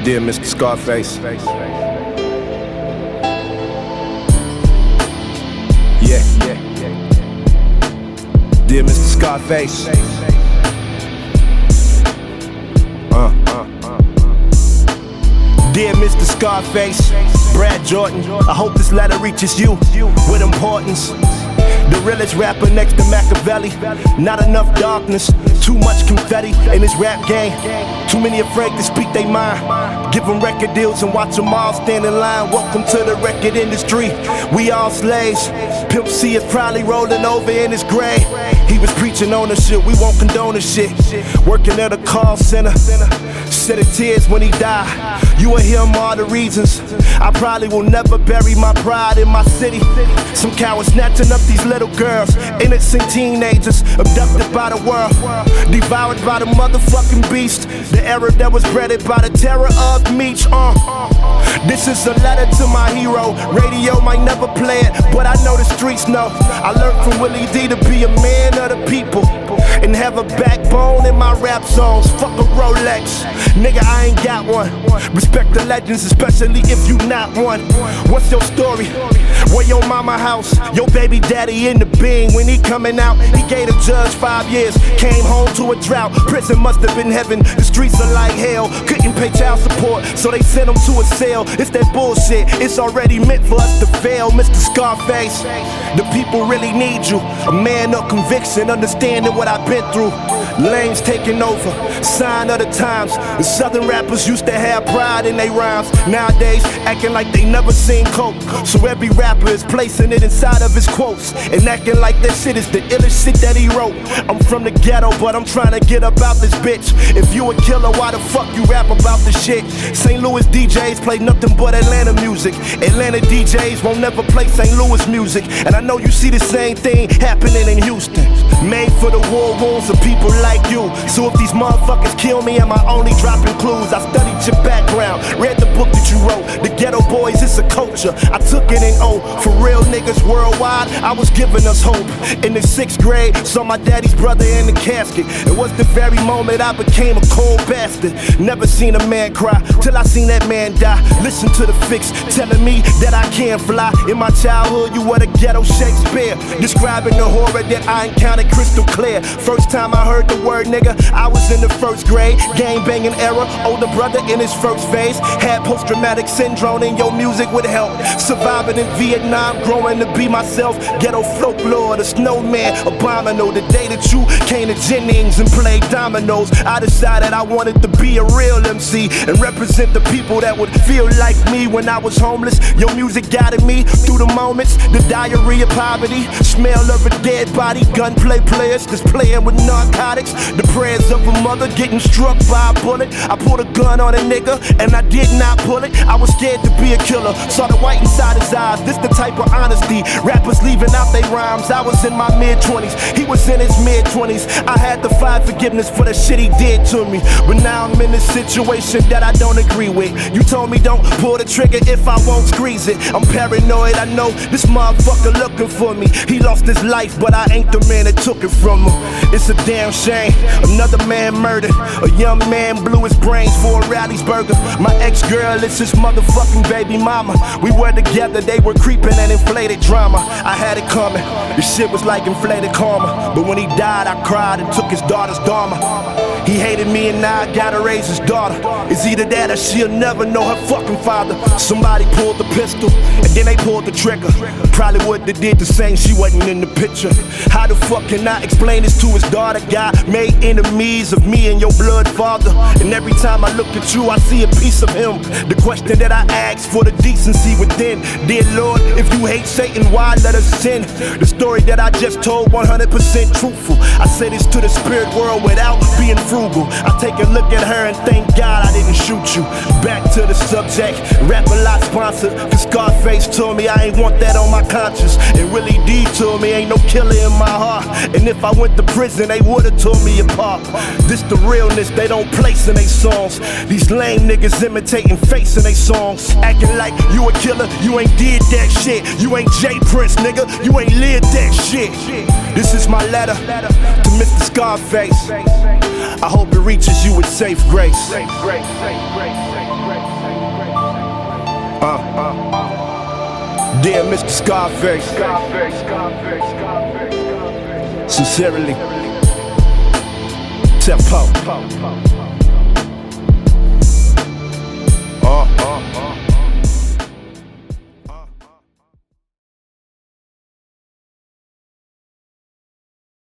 Dear Mr. Scarface. Yeah. Dear Mr. Scarface. Dear Mr. Scarface, Brad Jordan, I hope this letter reaches you with importance. The realest rapper next to Machiavelli. Not enough darkness, too much confetti in this rap game. Too many afraid to speak their mind. Give them record deals and watch them all stand in line. Welcome to the record industry, we all slaves. Pimp C is probably rolling over in his grave. He was preaching ownership, we won't condone the shit. Working at a call center, shed tears when he died. You will hear him all the reasons. I probably will never bury my pride in my city. Some cowards snatching up these little girls, innocent teenagers, abducted by the world, devoured by the motherfucking beast. The era that was breaded by the terror of Meech. This is a letter to my hero. Radio might never play it, but I know the streets know. I learned from Willie D to be a man of the people and have a backbone in my rap songs. Fuck a Rolex, nigga, I ain't got one. Respect the legends, especially if you not one. What's your story? Where your mama house? Your baby daddy in the Bing. When he coming out, he gave the judge 5 years. Came home to a drought. Prison must have been heaven. The streets are like hell. Couldn't pay child support, so they sent him to a cell. It's that bullshit. It's already meant for us to fail, Mr. Scarface. The people really need you. A man of conviction, understanding what I've been through. Lanes taking over, sign of the times. The southern rappers used to have pride in their rhymes. Nowadays, acting like they never seen coke. So every rapper is placing it inside of his quotes and acting like that shit is the illest shit that he wrote. I'm from the ghetto, but I'm trying to get about this bitch. If you a killer, why the fuck you rap about this shit? St. Louis DJs play nothing but Atlanta music. Atlanta DJs won't never play St. Louis music. And I know you see the same thing happening in Houston. Made for the war wounds of people like you. So if these motherfuckers kill me, am I only dropping clues? I studied your background, read the book that you wrote. The Ghetto Boys, it's a culture. I took it in O. For real niggas worldwide, I was giving us hope. In the 6th grade, saw my daddy's brother in the casket. It was the very moment I became a cold bastard. Never seen a man cry till I seen that man die. Listen to the fix, telling me that I can't fly. In my childhood, you were the ghetto Shakespeare, describing the horror that I encountered crystal clear. First time I heard the word nigga, I was in the 1st grade. Gang banging era, older brother in his first phase. Had post-traumatic syndrome and your music would help. Surviving in Vietnam, growing to be myself. Ghetto folklore, the snowman, abominable. The day that you came to Jennings and played dominoes, I decided I wanted to be a real MC and represent the people that would feel like me when I was homeless. Your music guided me through the moments, the diarrhea, poverty, smell of a dead body, gunplay players just playing with narcotics, the prayers of a mother getting struck by a bullet. I pulled a gun on a nigga and I did not pull it. I was scared to be a killer, saw the white inside his eyes. This the type of honesty rappers leaving out their rhymes. I was in my mid-20s, he was in his mid-20s. I had to find forgiveness for the shit he did to me, but now I'm in a situation that I don't agree with. You told me don't pull the trigger if I won't squeeze it. I'm paranoid, I know this motherfucker looking for me. He lost his life, but I ain't the man that took it from him. It's a damn shame, another man murdered. A young man blew his brains for a Rally's burger. My ex-girl is his motherfucking baby mama. We were together, they were creeping and inflated drama. I had it coming, this shit was like inflated karma. But when he died, I cried and took his daughter's dharma. He hated me and now I gotta raise his daughter. It's either that or she'll never know her fucking father. Somebody pulled the pistol and then they pulled the trigger. Probably would have did the same, she wasn't in the picture. How the fuck can I explain this to his daughter? God made enemies of me and your blood father. And every time I look at you, I see a piece of him. The question that I ask for the decency within. Dear Lord, if you hate Satan, why let us sin? The story that I just told, 100% truthful. I say this to the spirit world without being frugal. I take a look at her and thank God I didn't shoot you. Back to the subject, Rap a Lot sponsored. Cause Scarface told me I ain't want that on my conscience. And Willie D told me ain't no killer in my heart. And if I went to prison, they would've tore me apart. This the realness they don't place in they songs. These lame niggas imitating face in they songs. Acting like you a killer, you ain't did that shit. You ain't J Prince, nigga, you ain't lived that shit. This is my letter to Mr. Scarface. I hope it reaches you with safe grace. Dear Mr. Scarface, sincerely, Tef Poe.